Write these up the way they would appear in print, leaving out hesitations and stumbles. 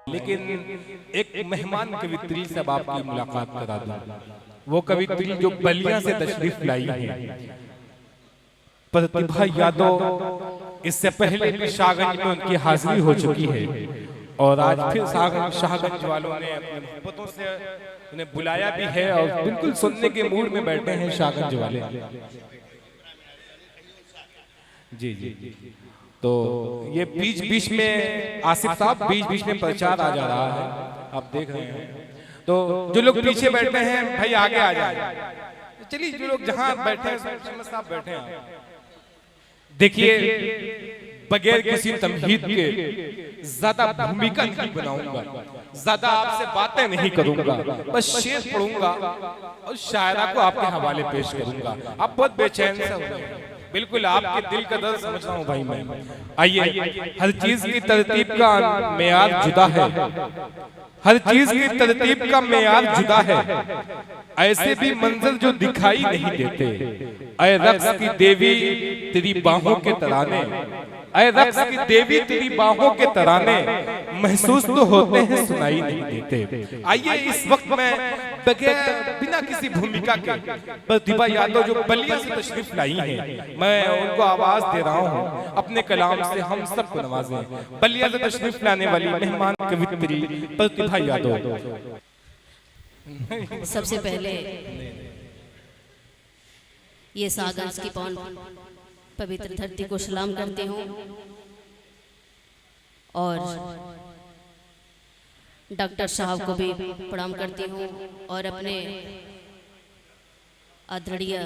लेकिन एक मेहमान कवित्री से अब आपकी मुलाकात करा दूं। वो कवित्री जो बलिया से तशरीफ लाई है, प्रतिभा यादव। इससे पहले भी शाहगंज में उनकी हाजिरी हो चुकी है और आज फिर शाहगंज वालों ने अपने मोहब्बतों से उन्हें बुलाया भी है और बिल्कुल सुनने के मूड में बैठे हैं शाहगंज वाले। जी जी जी। तो ये बीच बीच में आसिफ साहब बीच बीच में प्रचार आ जा रहा है, आप देख रहे हैं। तो जो लोग पीछे बैठे हैं भाई आगे आ जाए। चलिए जो लोग जहां बैठे हैं साहब बैठे हैं, देखिए बगैर किसी तमहीद के ज्यादा भूमिका नहीं बनाऊंगा, ज्यादा आपसे बातें नहीं करूंगा, बस शेर पढ़ूंगा और शायरा को आपके हवाले पेश करूंगा। आप बहुत बेचैन से हो रहे हैं, बिल्कुल आपके दिल का दर्द समझ रहा हूँ भाई मैं। आइए, हर चीज की तरतीब का मेयार जुदा है, हर चीज की तरतीब का मेयार जुदा है। ऐसे भी मंजर जो दिखाई नहीं देते, ऐ रक्स की देवी तेरी बाहों के तराने, ऐ रक्स की देवी तेरी बाहों के तराने महसूस तो होते हैं सुनाई नहीं देते। आइए इस वक्त में बगैर बिना किसी भूमिका के प्रतिभा यादव जो बलिया से तशरीफ लाई है, मैं उनको आवाज दे रहा हूँ अपने कलाम से हम सबको नवाजें। बलिया से तशरीफ लाने वाली मेहमान कवित्री प्रतिभा यादव। सबसे पहले ये सागंज की पवित्र धरती को सलाम करती हूँ और डॉक्टर साहब को भी प्रणाम करती हूँ और अपने आदरणीय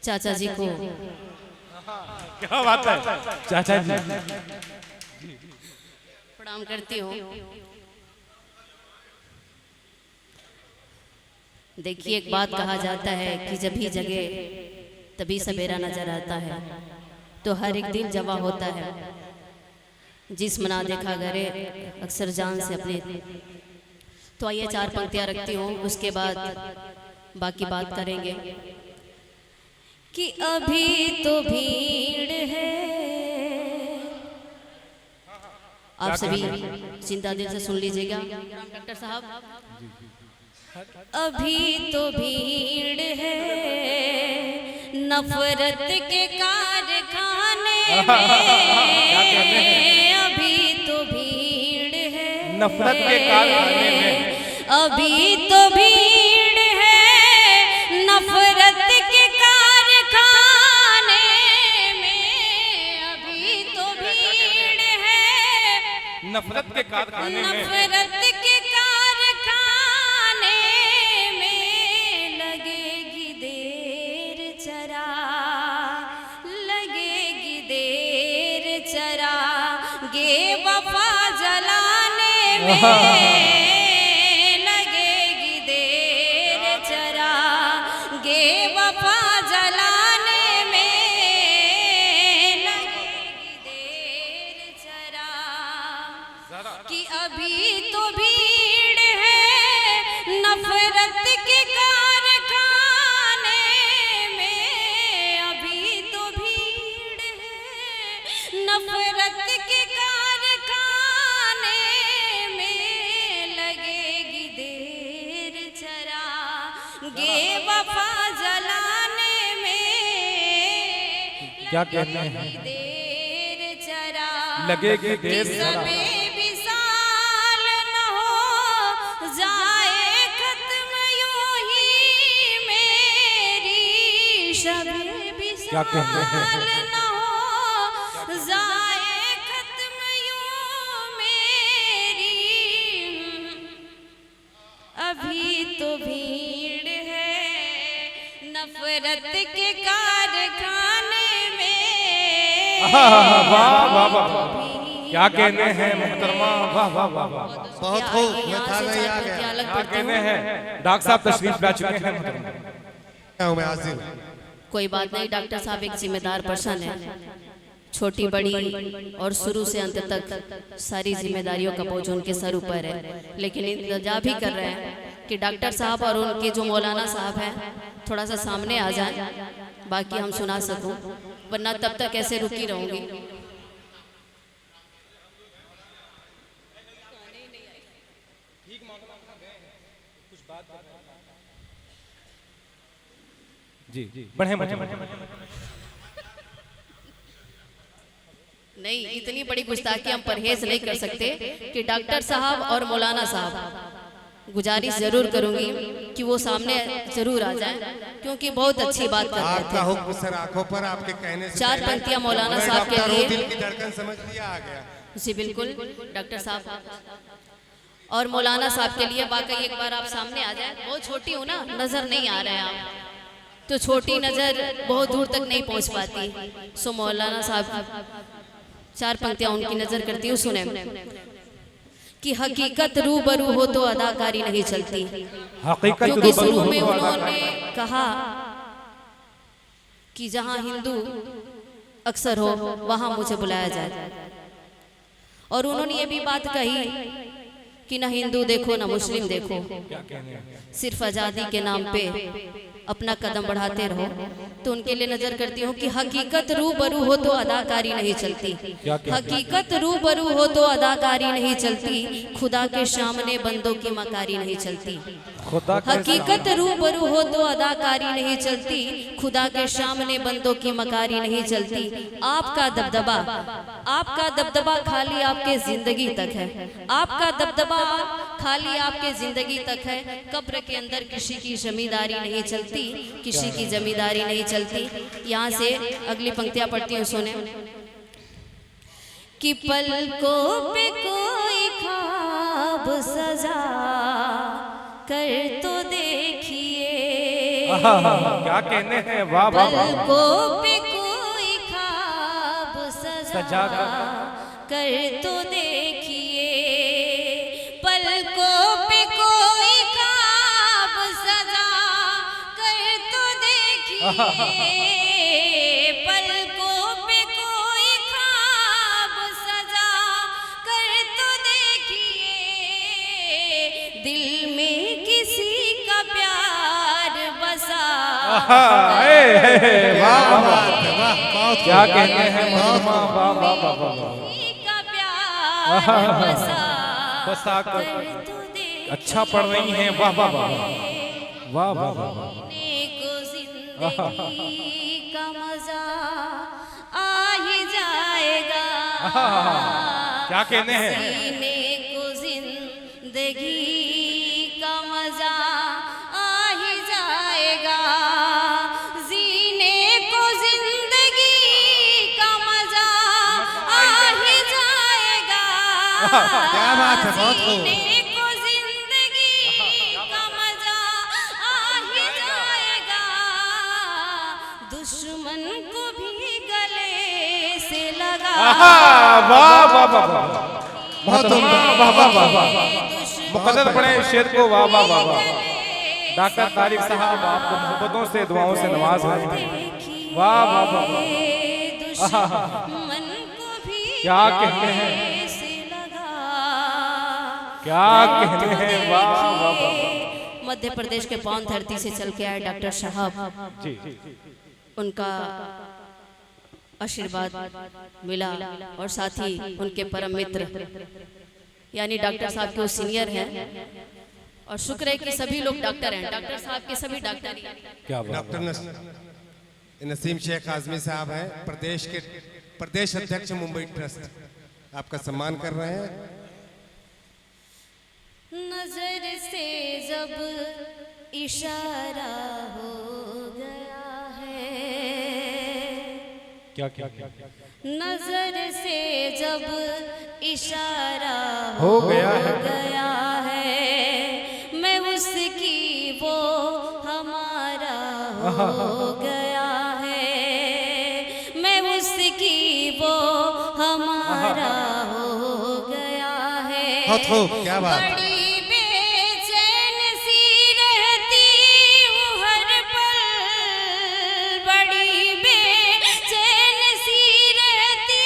चाचा जी को। क्या बात है चाचा जी, प्रणाम करती हूँ। देखिए एक बात कहा जाता है कि जब भी जगे तभी सवेरा नजर आता है, तो हर एक दिन जवा होता है। जिस मना देखा करे अक्सर जान से अपने। तो आइए 4 पंक्तियां रखती हूँ, उसके बाद बाकी बात करेंगे। कि अभी तो भीड़ है, आप सभी चिंता दिल से सुन लीजिएगा डॉक्टर साहब। अभी तो भीड़ है नफरत के कारखाने में, अभी तो भीड़ है नफरत के कारखाने में, अभी तो भीड़ है नफरत के कारखाने में, अभी तो भीड़ है नफरत के कारखाने में, नफरत के कारखाने में। लगेगी देर जरा, लगेगी देर जरा, गे वफा जलाने में, लगेगी देर जरा, गे वफा जलाने में, लगेगी देर जरा। कि अभी तो भीड़ है नफरत के कारखाने में, अभी तो भीड़ है नफरत के कारखाने में। लगेगी देर जरा, गे वफा जलाने में, क्या कहते हैं? लगेगी देर जरा, लगेगी देर जरा, समय भी साल न हो जाए खत्म यूं ही मेरी, शबे भी क्या कहते हैं? साल न हो जाए खत्म यूं मेरी। अभी तो भीड़ है नफरत के कारखाने में। वाह वाह वाह, क्या कहने हैं मोहतरमा, वाह वाह वाह वाह, बहुत खूब। मैं था नहीं आ गया। क्या कहने हैं। डॉक्टर साहब तशरीफ ला चुके हैं मोहतरमा। मैं हाजिर। कोई बात नहीं, डॉक्टर साहब एक जिम्मेदार पर्सन है, छोटी बड़ी और शुरू से अंत तक सारी जिम्मेदारियों का बोझ उनके सर ऊपर है। लेकिन इंतजार भी कर रहे हैं कि डॉक्टर साहब और उनके जो मौलाना साहब हैं थोड़ा सा सामने आ जाए, बाकी हम सुना सकूं, वरना तब तक ऐसे रुकी रहूंगी। जी बढ़े बढ़े नहीं, इतनी बड़ी गुस्ताखी हम परहेज नहीं कर सकते कि डॉक्टर साहब और मौलाना साहब, गुजारिश जरूर करूंगी कि वो सामने जरूर आ जाएं, क्योंकि बहुत अच्छी बात कर रहे आपका थे। हुक्म सर आंखों पर आपके कहने से चार पहले पंक्तियां मौलाना मैं साहब के डॉक्टर हूं, लिए। दिल की धड़कन समझ लिया आ गया। जी बिल्कुल, डॉक्टर साहब और मौलाना साहब के लिए वाकई एक बार आप सामने आ जाए। बहुत छोटी हूँ ना, नजर नहीं आ रहे हैं आप, तो छोटी नजर बहुत दूर तक नहीं पहुंच पाती। सो मौलाना साहब चार पंक्तियां उनकी नजर करती हूँ, सुने कि हकीकत रूबरू हो तो अदाकारी नहीं चलती। क्योंकि शुरू में उन्होंने कहा कि जहां हिंदू अक्सर हो वहां मुझे बुलाया जाए, और उन्होंने ये भी बात कही कि ना हिंदू देखो ना मुस्लिम देखो, सिर्फ आज़ादी के नाम पे अपना कदम बढ़ाते रहो। तो उनके लिए नजर करती हूँ कि हकीकत रूबरू हो तो अदाकारी नहीं चलती, हकीकत रूबरू हो तो अदाकारी नहीं चलती, खुदा के सामने बंदों की मकारी नहीं चलती। हकीकत रूबरू हो तो अदाकारी नहीं चलती, खुदा के सामने बंदों की मकारी नहीं चलती। आपका दबदबा खाली आपके जिंदगी तक है, आपका दबदबा खाली आपके जिंदगी तक है। कब्र के अंदर किसी की जमींदारी नहीं चलती, किसी की जमींदारी नहीं चलती। यहाँ से अगली पंक्तियां पढ़ती हूँ, सुने कि पलकों पे कोई ख्वाब सजा कर तो देखिए, क्या कहने हैं, वाह वाह। पलकों पे कोई ख्वाब सजा कर तो देखिए, पलकों पे कोई ख्वाब सजा कर तो देखिए, पलकों पे कोई ख्वाब सजा कर तो देखिए, दिल में किसी का प्यार बसा क्या कहते हैं, वाह वाह वाह वाह। का प्यार बसा कर अच्छा पढ़ रही हैं, वाह वाह वाह वाह वाह वाह। को जिंदगी का मजा आ ही जाएगा, क्या कहने हैं, जीने को जिंदगी का मजा आ ही जाएगा, जीने को जिंदगी का मजा आ ही जाएगा। क्या बात है, बहुत खूब। जीने को जिंदगी का मजा आ ही जाएगा, दुश्मन को भी गले से लगा। वाह वाह वाह वाह, बहुत वाह वाह वाह वाह। मुकद्दर पढ़े शेर को, वाह वाह वाह वाह। डॉक्टर तारिक साहब आपको मोहब्बतों से दुआओं से नवाज रहे हैं, वाह वाह वाह वाह। क्या कहते हैं, क्या कहते हैं, वाह वाह वाह। मध्य प्रदेश के पावन धरती से चल के आए डॉक्टर साहब, जी उनका आशीर्वाद मिला, और साथ ही उनके परम मित्र यानी डॉक्टर साहब के वो सीनियर हैं, और शुक्र है कि सभी लोग डॉक्टर हैं, डॉक्टर साहब के सभी डॉक्टर हैं। क्या बात। डॉक्टर नसीम शेख आजमी साहब हैं, प्रदेश अध्यक्ष मुंबई ट्रस्ट, आपका सम्मान कर रहे हैं। नजर से जब इशारा हो गया है, क्या क्या क्या नजर से जब इशारा हो गया है, मैं उसकी वो हमारा हो गया है, मैं उसकी वो हमारा हो गया है। बहुत खूब, क्या बात। बड़ी बेचैन सी रहती हूँ हर पल, बड़ी बेचैन सी रहती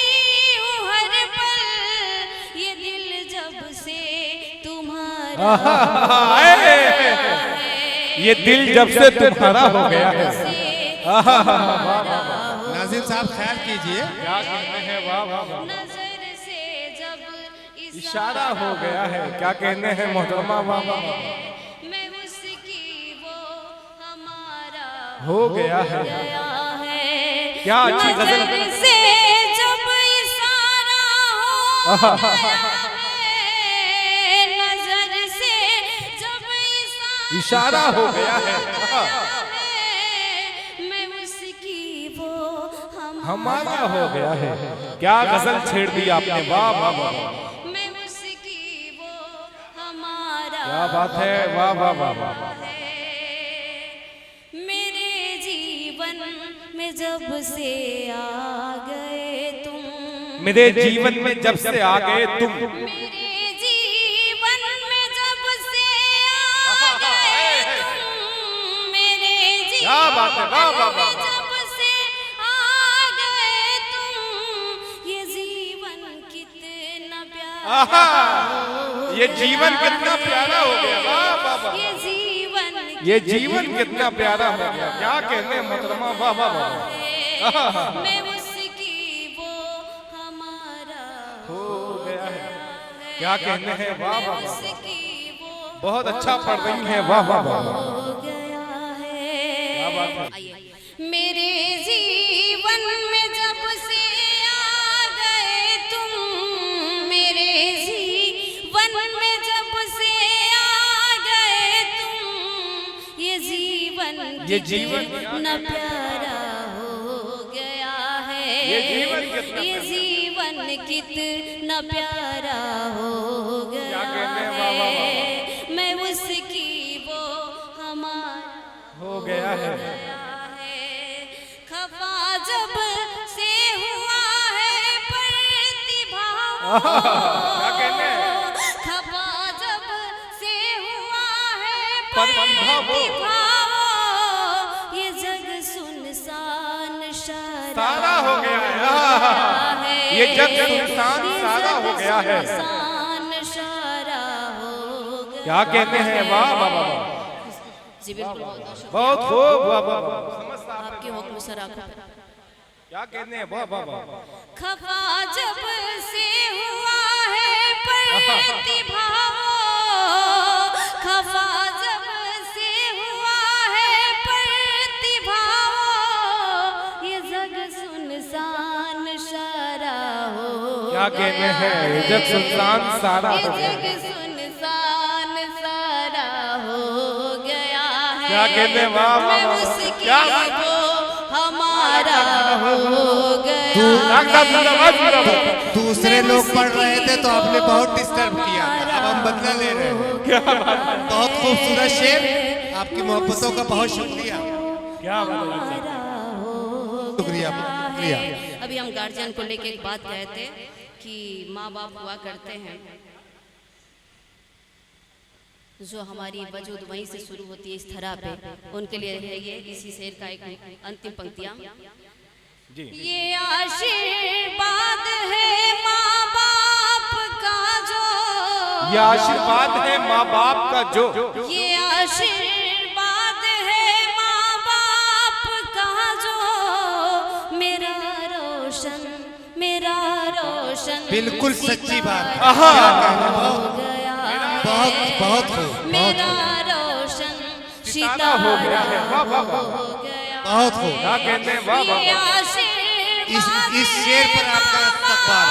हूँ हर पल, ये दिल जब से तुम्हारा ये दिल जब से तुम्हारा हो गया है। नाज़िम साहब ख्याल कीजिए। क्या कहते हैं, वाह वाह वाह। नजर से जब इशारा हो गया है, क्या कहने हैं मोहतरमा, वाह वाह वाह। मैं उसकी हो गया है। गया है। क्या अच्छी गजल नजर से जब इशारा हो गया है, नजर से जब इशारा हो गया है। मैं उसकी वो हमारा हो गया है। क्या गजल छेड़ दी आपने, वाह वाह वाह, मैं उसकी वो हमारा क्या बात है, वाह वाह वाह वाह। है। मेरे जीवन में जब से आ गए तुम, मेरे जीवन में जब से आ गए तुम, मेरे जीवन में जब से आ गए तुम, मेरे क्या बात है, वाह वाह जीवन वाह। में जब से आ गए तुम, ये जीवन कितना प्यारा आहा, हो ये जीवन गया कितना प्यारा हो गया, वाह वाह वाह। ये जीवन कितना प्यारा हो गया, क्या कहने मोहतरमा, वाह वाह वाह। मैं उसकी वो हमारा हो गया है, क्या कहने हैं, वाह वाह वाह। उसकी वो बहुत अच्छा पढ़ रही हैं, वाह वाह वाह। हो गया है। क्या बात है। आइए। मेरे जीवन में जब से आ गए तुम, मेरे जीवन में जब से आ गए तुम, ये जीवन कितना प्यारा हो गया है। ये जीवन कितना ये जीवन कितना प्यारा हो गया क्या कहने हैं, वाह वाह है। मैं उसकी वो हमारा हो गया है। खफा जब से हुआ है प्रतिभाव, क्या कहने हैं, खफा जब से हुआ है प्रतिभाव, प्रतिभाव, ये जग सुनसान सारा हो गया है। ये जग सुनसान सारा हो गया है। सुनसान सारा हो गया। क्या कहते हैं, वाह वाह वाह। जी बिल्कुल, बहुत खूब, वाह वाह वाह। आपके हुक्म से आंखों पे। क्या कहते हैं, वाह वाह वाह। खफा जब से हुआ है प्रतिभाव, खफा जब से हुआ है प्रतिभाव, ये जग सुनसान सारा हो क्या कहते हैं, जग सुनसान सारा ये हो गया। जग सुनसान सारा हो गया है। क्या कहते हैं, वाह वाह मैं वाह। उसकी क्या वो हमारा हो गया है। दूसरे लोग पढ़ रहे थे तो आपने बहुत डिस्टर्ब किया, अब हम बदला ले रहे हैं। बहुत खूबसूरत शेर, आपकी मोहब्बतों का बहुत शुक्रिया। क्या बात है। शुक्रिया शुक्रिया। अभी हम गार्जियन को लेके एक बात कहे थे कि माँ बाप हुआ करते हैं जो हमारी वजूद वहीं से शुरू होती है इस तरह पे, उनके लिए है ये इसी शेर का एक अंतिम पंक्तियां। जी। ये आशीर्वाद है माँ बाप का जो, ये आशीर्वाद है माँ बाप का जो, ये आशीर्वाद है माँ बाप का जो, मेरा रोशन बिल्कुल सच्ची बात। आहा। हो गया बहुत बहुत खूब, मेरा रोशन सितारा हो गया है, वाह वाह वाह। हो गया। बहुत खूब। क्या कहते हैं, वाह वाह ये वाह। आशीर्वाद इस शेर पर आपका इस्तकबाल,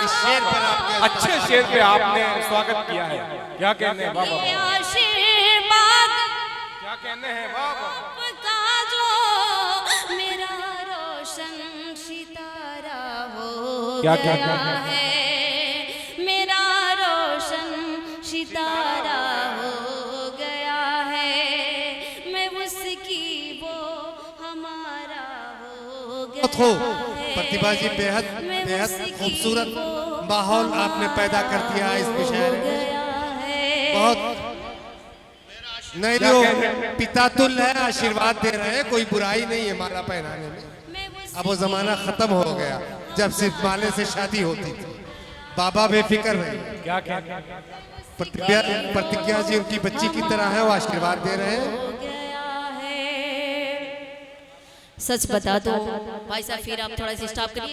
इस शेर पर आपका अच्छे शेर पे आपने स्वागत किया है, क्या कहते हैं, वाह वाह ये वाह। आशीर्वाद क्या कहते हैं, वाह वाह। का जो, मेरा रोशन सितारा हो क्या गया क्या क्या है। मेरा रोशन सितारा हो गया है। मैं उसकी वो हमारा हो गया बहुत खूब। है। प्रतिभा जी बेहद मैं बेहद उसकी खूबसूरत वो माहौल आपने पैदा कर दिया इस मुशायरे में। गया है। बहुत नहीं क्या जो कहते हैं? पितातुल है, आशीर्वाद दे रहे हैं, कोई बुराई नहीं है माला पहनाने में। मैं उसकी अब वो जमाना खत्म हो गया जब सिर्फ माले से शादी होती थी। बाबा बेफिक्र रहे। क्या कहते हैं, प्रतिज्ञा जी उनकी बच्ची की तरह है, वो आशीर्वाद दे रहे हैं। हो गया है। सच बता दो भाई साहब, फिर आप थोड़ा सा स्टॉप करिए।